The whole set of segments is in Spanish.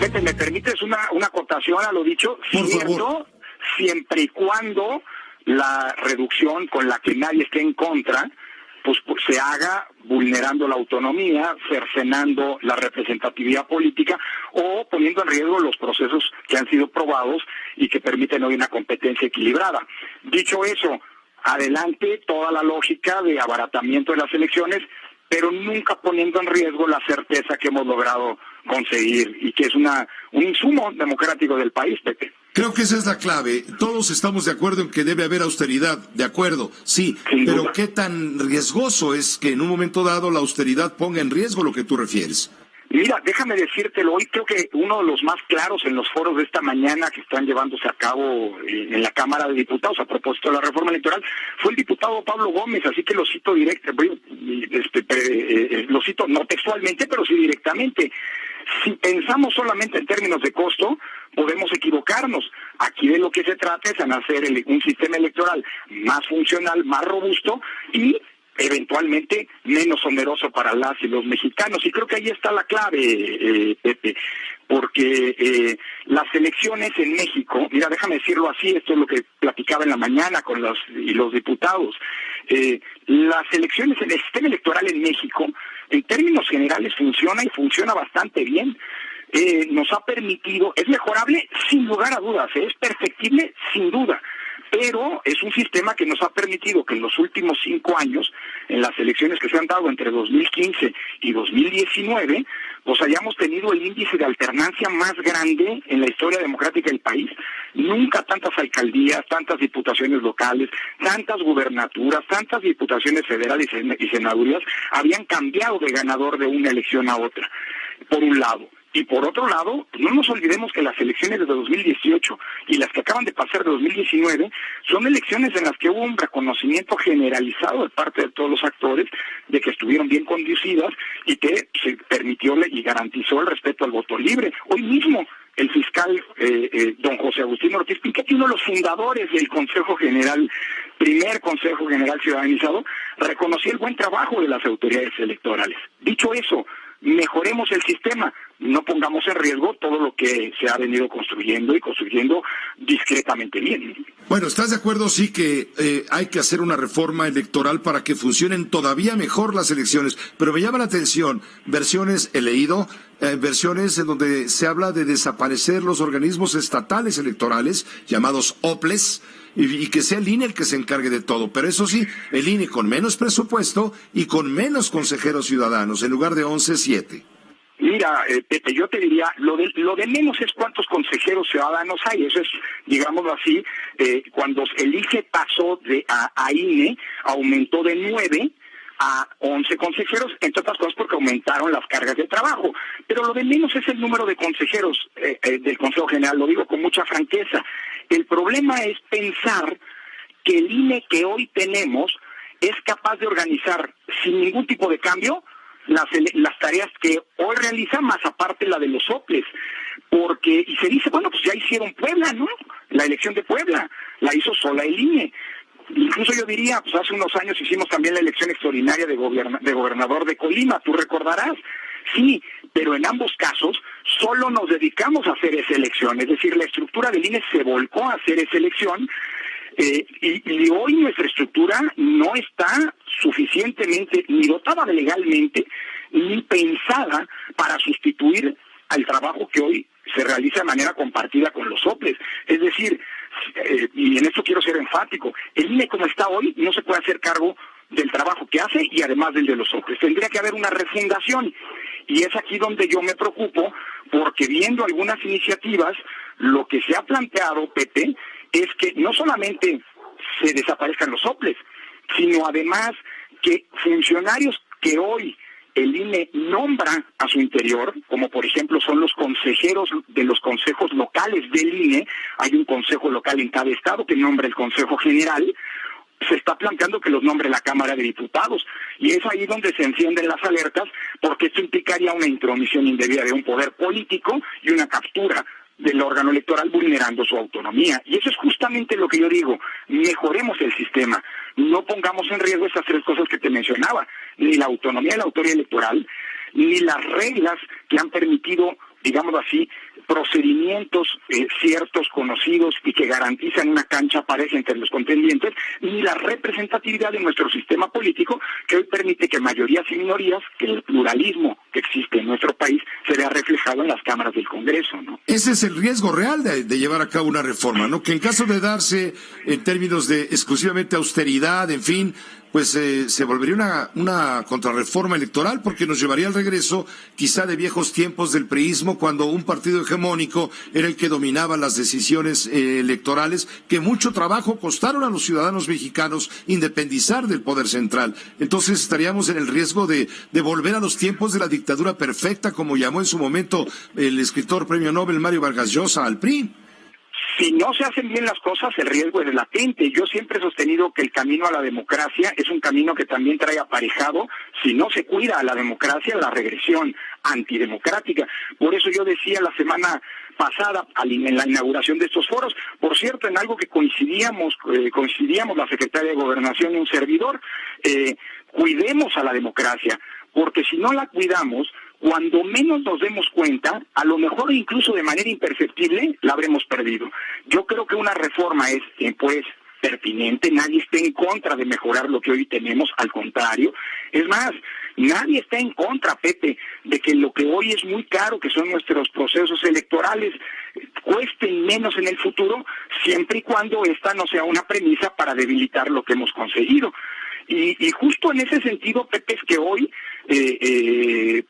Pepe, ¿me permites una acotación a lo dicho? Por Cierto, favor. siempre y cuando la reducción con la que nadie esté en contra, pues se haga vulnerando la autonomía, cercenando la representatividad política o poniendo en riesgo los procesos que han sido probados y que permiten hoy una competencia equilibrada. Dicho eso, adelante toda la lógica de abaratamiento de las elecciones, pero nunca poniendo en riesgo la certeza que hemos logrado conseguir y que es un insumo democrático del país, Pepe. Creo que esa es la clave. Todos estamos de acuerdo en que debe haber austeridad, de acuerdo, sí, Sin pero duda. ¿qué tan riesgoso es que en un momento dado la austeridad ponga en riesgo lo que tú refieres? Mira, déjame decírtelo, hoy creo que uno de los más claros en los foros de esta mañana que están llevándose a cabo en la Cámara de Diputados a propósito de la reforma electoral fue el diputado Pablo Gómez, así que lo cito lo cito no textualmente, pero sí directamente. Si pensamos solamente en términos de costo, podemos equivocarnos. Aquí de lo que se trata es en hacer un sistema electoral más funcional, más robusto y eventualmente menos oneroso para las y los mexicanos. Y creo que ahí está la clave, Pepe, porque las elecciones en México, mira, déjame decirlo así, esto es lo que platicaba en la mañana con los diputados, las elecciones, el sistema electoral en México, en términos generales funciona y funciona bastante bien. Nos ha permitido, es mejorable sin lugar a dudas, es perfectible sin duda, pero es un sistema que nos ha permitido que en los últimos 5 años, en las elecciones que se han dado entre 2015 y 2019, pues hayamos tenido el índice de alternancia más grande en la historia democrática del país. Nunca tantas alcaldías, tantas diputaciones locales, tantas gubernaturas, tantas diputaciones federales y senadurías habían cambiado de ganador de una elección a otra, por un lado. Y por otro lado, no nos olvidemos que las elecciones de 2018 y las que acaban de pasar de 2019 son elecciones en las que hubo un reconocimiento generalizado de parte de todos los actores de que estuvieron bien conducidas y que se permitió y garantizó el respeto al voto libre. Hoy mismo el fiscal don José Agustín Ortiz Pinchetti, uno de los fundadores del Consejo General, primer Consejo General Ciudadanizado, reconoció el buen trabajo de las autoridades electorales. Dicho eso, mejoremos el sistema, no pongamos en riesgo todo lo que se ha venido construyendo y construyendo discretamente bien. Bueno, ¿estás de acuerdo, sí, que hay que hacer una reforma electoral para que funcionen todavía mejor las elecciones? Pero me llama la atención, versiones, he leído, versiones en donde se habla de desaparecer los organismos estatales electorales, llamados OPLES, y que sea el INE el que se encargue de todo. Pero eso sí, el INE con menos presupuesto y con menos consejeros ciudadanos, en lugar de 11, 7. Mira, Pepe, yo te diría, lo de menos es cuántos consejeros ciudadanos hay. Eso es, digámoslo así, cuando el IFE pasó a INE, aumentó de 9 a 11 consejeros, entre otras cosas porque aumentaron las cargas de trabajo. Pero lo de menos es el número de consejeros del Consejo General, lo digo con mucha franqueza. El problema es pensar que el INE que hoy tenemos es capaz de organizar sin ningún tipo de cambio las tareas que hoy realiza, más aparte la de los OPLES, porque, y se dice, bueno, pues ya hicieron Puebla, ¿no? La elección de Puebla, la hizo sola el INE. Incluso yo diría, pues hace unos años hicimos también la elección extraordinaria de gobernador de Colima, tú recordarás. Sí, pero en ambos casos solo nos dedicamos a hacer esa elección, es decir, la estructura del INE se volcó a hacer esa elección. Y hoy nuestra estructura no está suficientemente ni dotada legalmente ni pensada para sustituir al trabajo que hoy se realiza de manera compartida con los OPLES. Es decir, y en esto quiero ser enfático, el INE como está hoy no se puede hacer cargo del trabajo que hace y además del de los OPLES. Tendría que haber una refundación y es aquí donde yo me preocupo porque viendo algunas iniciativas, lo que se ha planteado, Pepe, es que no solamente se desaparezcan los OPLES, sino además que funcionarios que hoy el INE nombra a su interior, como por ejemplo son los consejeros de los consejos locales del INE, hay un consejo local en cada estado que nombra el Consejo General, se está planteando que los nombre la Cámara de Diputados, y es ahí donde se encienden las alertas, porque esto implicaría una intromisión indebida de un poder político y una captura del órgano electoral vulnerando su autonomía. Y eso es justamente lo que yo digo, mejoremos el sistema, no pongamos en riesgo estas tres cosas que te mencionaba, ni la autonomía de la autoridad electoral, ni las reglas que han permitido, digámoslo así, procedimientos ciertos, conocidos y que garantizan una cancha pareja entre los contendientes, ni la representatividad de nuestro sistema político, que hoy permite que mayorías y minorías, que el pluralismo que existe en nuestro país se vea reflejado en las cámaras del Congreso, ¿no? Ese es el riesgo real de llevar a cabo una reforma, ¿no? Que en caso de darse en términos de exclusivamente austeridad, en fin, pues se volvería una contrarreforma electoral, porque nos llevaría al regreso quizá de viejos tiempos del priismo, cuando un partido hegemónico era el que dominaba las decisiones electorales, que mucho trabajo costaron a los ciudadanos mexicanos independizar del poder central. Entonces estaríamos en el riesgo de volver a los tiempos de la dictadura perfecta, como llamó en su momento el escritor premio Nobel Mario Vargas Llosa al PRI. Si no se hacen bien las cosas, el riesgo es latente. Yo siempre he sostenido que el camino a la democracia es un camino que también trae aparejado, si no se cuida a la democracia, la regresión antidemocrática. Por eso yo decía la semana pasada, en la inauguración de estos foros, por cierto, en algo que coincidíamos la Secretaria de Gobernación y un servidor, cuidemos a la democracia, porque si no la cuidamos, cuando menos nos demos cuenta, a lo mejor incluso de manera imperceptible, la habremos perdido. Yo creo que una reforma es, pues, pertinente, nadie está en contra de mejorar lo que hoy tenemos, al contrario. Es más, nadie está en contra, Pepe, de que lo que hoy es muy caro, que son nuestros procesos electorales, cuesten menos en el futuro, siempre y cuando esta no sea una premisa para debilitar lo que hemos conseguido. Y justo en ese sentido, Pepe, es que hoy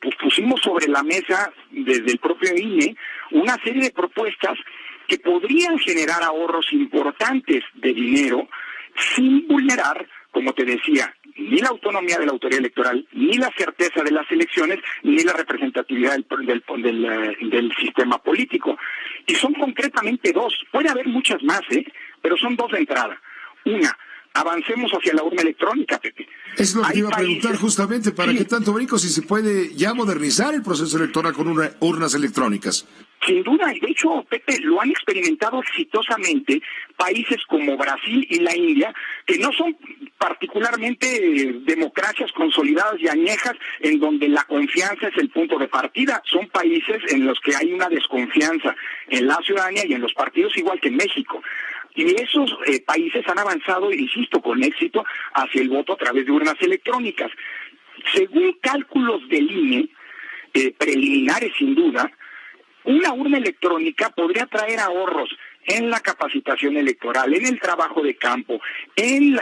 pues pusimos sobre la mesa desde el propio INE una serie de propuestas que podrían generar ahorros importantes de dinero sin vulnerar, como te decía, ni la autonomía de la autoridad electoral, ni la certeza de las elecciones, ni la representatividad del sistema político. Y son concretamente dos. Puede haber muchas más, pero son dos de entrada. Una, avancemos hacia la urna electrónica, Pepe. Es lo que te iba a preguntar justamente, ¿para qué tanto brinco si se puede ya modernizar el proceso electoral con urnas electrónicas? Sin duda, y de hecho, Pepe, lo han experimentado exitosamente países como Brasil y la India, que no son particularmente democracias consolidadas y añejas, en donde la confianza es el punto de partida. Son países en los que hay una desconfianza en la ciudadanía y en los partidos, igual que en México. Y esos países han avanzado, insisto, con éxito hacia el voto a través de urnas electrónicas. Según cálculos del INE, preliminares sin duda, una urna electrónica podría traer ahorros en la capacitación electoral, en el trabajo de campo, en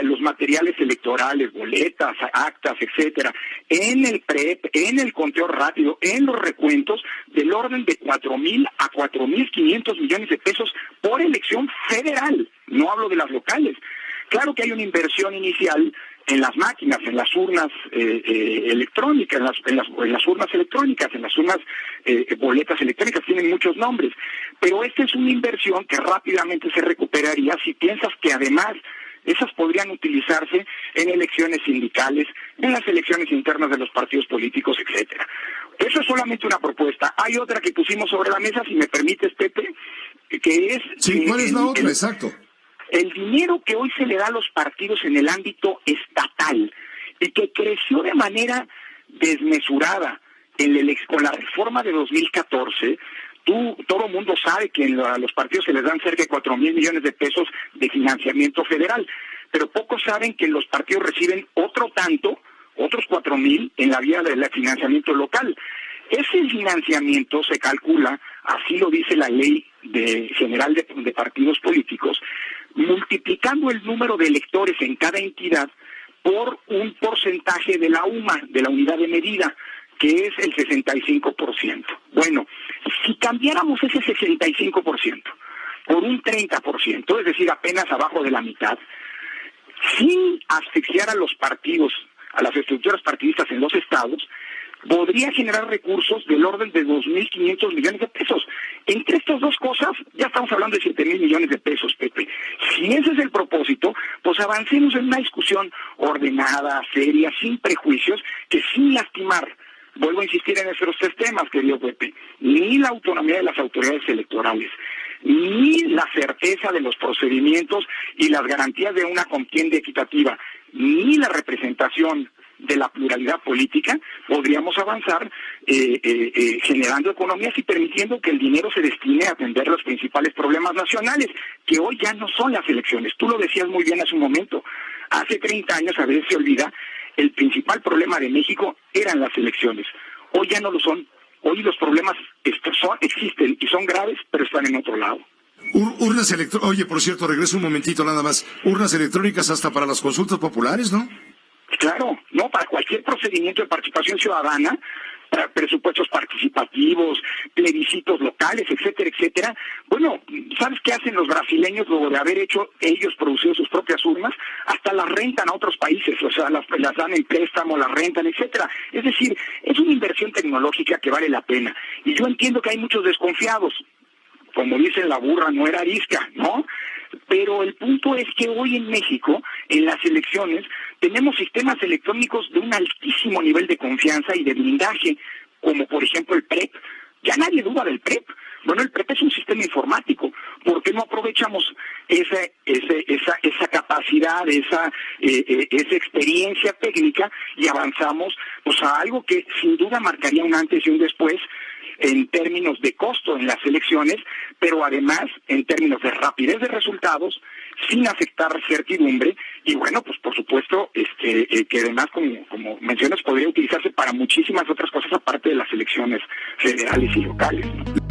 los materiales electorales, boletas, actas, etcétera, en el PREP, en el conteo rápido, en los recuentos, del orden de 4,000 a 4,500 millones de pesos por elección federal. No hablo de las locales. Claro que hay una inversión inicial en las máquinas, en las urnas electrónicas, en las urnas electrónicas, en las urnas boletas electrónicas, tienen muchos nombres, pero esta es una inversión que rápidamente se recuperaría si piensas que además esas podrían utilizarse en elecciones sindicales, en las elecciones internas de los partidos políticos, etcétera. Eso es solamente una propuesta. Hay otra que pusimos sobre la mesa, si me permites, Pepe, que es... Sí, ¿cuál es la otra? Exacto. El dinero que hoy se le da a los partidos en el ámbito estatal y que creció de manera desmesurada con la reforma de 2014, todo el mundo sabe que a los partidos se les dan cerca de 4,000 millones de pesos de financiamiento federal, pero pocos saben que los partidos reciben otros 4,000 en la vía del financiamiento local. Ese financiamiento se calcula, así lo dice la ley general de partidos políticos, multiplicando el número de electores en cada entidad por un porcentaje de la UMA, de la unidad de medida, que es el 65%. Bueno, si cambiáramos ese 65% por un 30%, es decir, apenas abajo de la mitad, sin asfixiar a los partidos, a las estructuras partidistas en los estados, podría generar recursos del orden de 2,500 millones de pesos. Entre estas dos cosas, ya estamos hablando de 7,000 millones de pesos, Pepe. Si ese es el propósito, pues avancemos en una discusión ordenada, seria, sin prejuicios, que sin lastimar, vuelvo a insistir en esos tres temas, querido Pepe, ni la autonomía de las autoridades electorales, ni la certeza de los procedimientos y las garantías de una contienda equitativa, ni la representación de la pluralidad política, podríamos avanzar generando economías y permitiendo que el dinero se destine a atender los principales problemas nacionales, que hoy ya no son las elecciones. Tú lo decías muy bien hace un momento. Hace 30 años, a veces se olvida, el principal problema de México eran las elecciones. Hoy ya no lo son. Hoy los problemas existen y son graves, pero están en otro lado. Urnas electrónicas, oye, por cierto, regreso un momentito nada más. Urnas electrónicas hasta para las consultas populares, ¿no? Claro, no, para cualquier procedimiento de participación ciudadana, para presupuestos participativos, plebiscitos locales, etcétera, etcétera. Bueno, ¿sabes qué hacen los brasileños luego de haber hecho ellos producido sus propias urnas? Hasta las rentan a otros países, o sea, las dan en préstamo, las rentan, etcétera. Es decir, es una inversión tecnológica que vale la pena. Y yo entiendo que hay muchos desconfiados. Como dicen, la burra no era arisca, ¿no? Pero el punto es que hoy en México, en las elecciones, tenemos sistemas electrónicos de un altísimo nivel de confianza y de blindaje, como por ejemplo el PREP. Ya nadie duda del PREP. Bueno, el PREP es un sistema informático. ¿Por qué no aprovechamos esa capacidad, esa experiencia técnica y avanzamos pues a algo que sin duda marcaría un antes y un después en términos de costo en las elecciones, pero además en términos de rapidez de resultados, sin afectar certidumbre, y bueno, pues por supuesto, que además, como mencionas, podría utilizarse para muchísimas otras cosas aparte de las elecciones federales y locales, ¿no?